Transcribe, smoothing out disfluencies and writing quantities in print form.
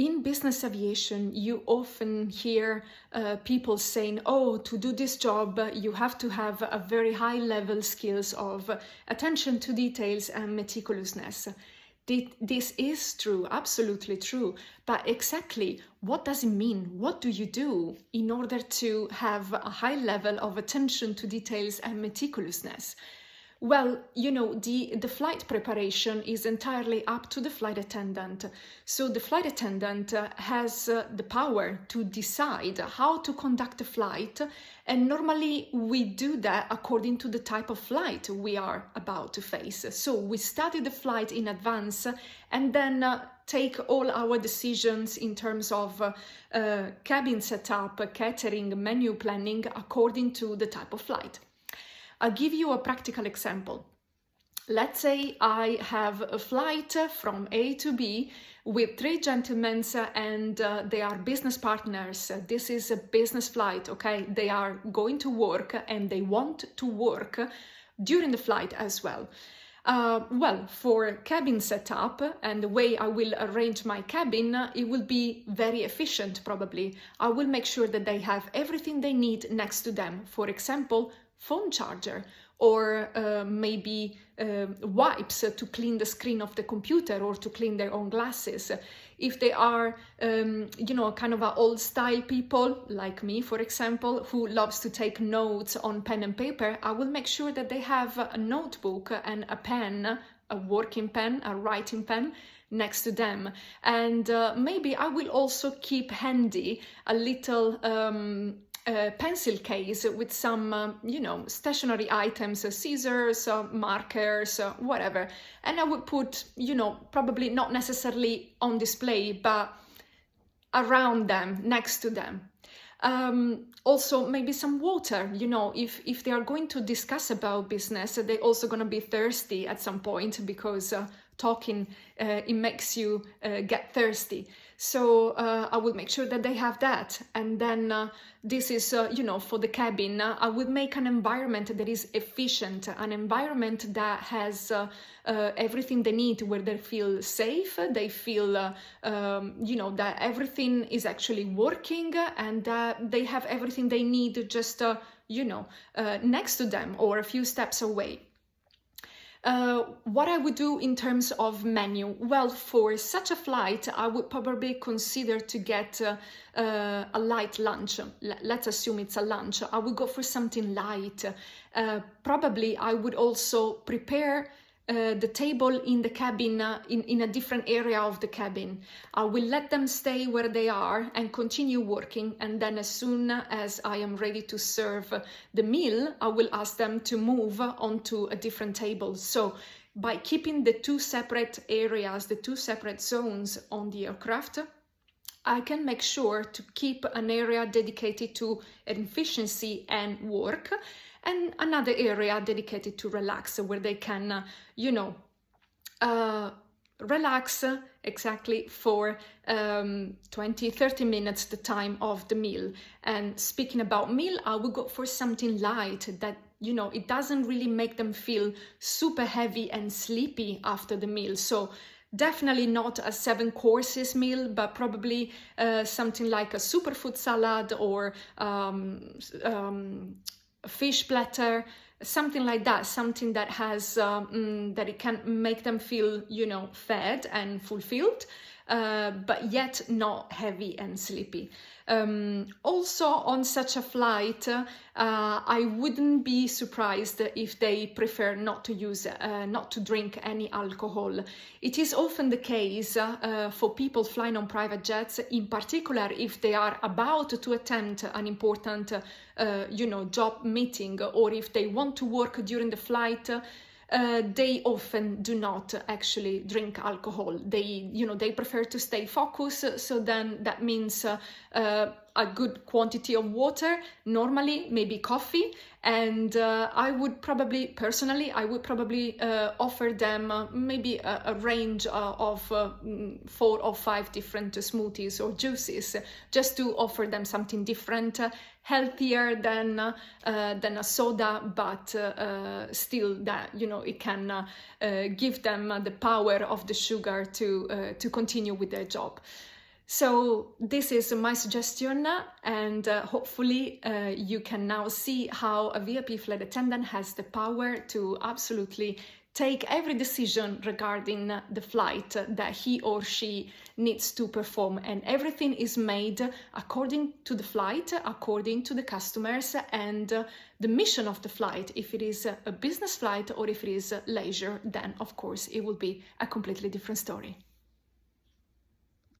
In business aviation, you often hear people saying, oh, to do this job, you have to have a very high level skills of attention to details and meticulousness. This is true, absolutely true. But exactly what does it mean? What do you do in order to have a high level of attention to details and meticulousness? Well, the flight preparation is entirely up to the flight attendant. So the flight attendant has the power to decide how to conduct a flight. And normally we do that according to the type of flight we are about to face. So we study the flight in advance and then take all our decisions in terms of cabin setup, catering, menu planning according to the type of flight. I'll give you a practical example. Let's say I have a flight from A to B with 3 gentlemen and they are business partners. This is a business flight, okay? They are going to work and they want to work during the flight as well. Well, for cabin setup and the way I will arrange my cabin, it will be very efficient probably. I will make sure that they have everything they need next to them. For example, phone charger or maybe wipes to clean the screen of the computer or to clean their own glasses. If they are, kind of old style people like me, for example, who loves to take notes on pen and paper, I will make sure that they have a notebook and a pen, a working pen, a writing pen next to them. And maybe I will also keep handy a little pencil case with some, stationary items, scissors, markers, whatever. And I would put, probably not necessarily on display, but around them, next to them. Also, maybe some water, if they are going to discuss about business, they're also going to be thirsty at some point because talking, it makes you get thirsty. So I will make sure that they have that. And then this is, for the cabin, I would make an environment that is efficient, an environment that has everything they need, where they feel safe, they feel, that everything is actually working and that they have everything they need just, next to them or a few steps away. What I would do in terms of menu? Well, for such a flight, I would probably consider to get a light lunch. Let's assume it's a lunch. I would go for something light. Probably I would also prepare the table in the cabin, in a different area of the cabin. I will let them stay where they are and continue working. And then as soon as I am ready to serve the meal, I will ask them to move onto a different table. So by keeping the 2 separate areas, the 2 separate zones on the aircraft, I can make sure to keep an area dedicated to efficiency and work, and another area dedicated to relax, where they can, relax exactly for 20-30 minutes the time of the meal. And speaking about meal, I would go for something light that, it doesn't really make them feel super heavy and sleepy after the meal. So definitely not a 7 courses meal, but probably something like a superfood salad or a fish platter, something like that, something that has that it can make them feel, fed and fulfilled, but yet not heavy and sleepy. Also, on such a flight, I wouldn't be surprised if they prefer not to drink any alcohol. It is often the case for people flying on private jets, in particular if they are about to attend an important, job meeting, or if they want to work during the flight. They often do not actually drink alcohol. They prefer to stay focused. So then that means a good quantity of water, normally maybe coffee. And I would probably offer them maybe a range of 4 or 5 different smoothies or juices, just to offer them something different, healthier than a soda, but still that, it can give them the power of the sugar to continue with their job. So this is my suggestion, and hopefully you can now see how a VIP flight attendant has the power to absolutely take every decision regarding the flight that he or she needs to perform, and everything is made according to the flight, according to the customers and the mission of the flight. If it is a business flight or if it is leisure, then of course it will be a completely different story.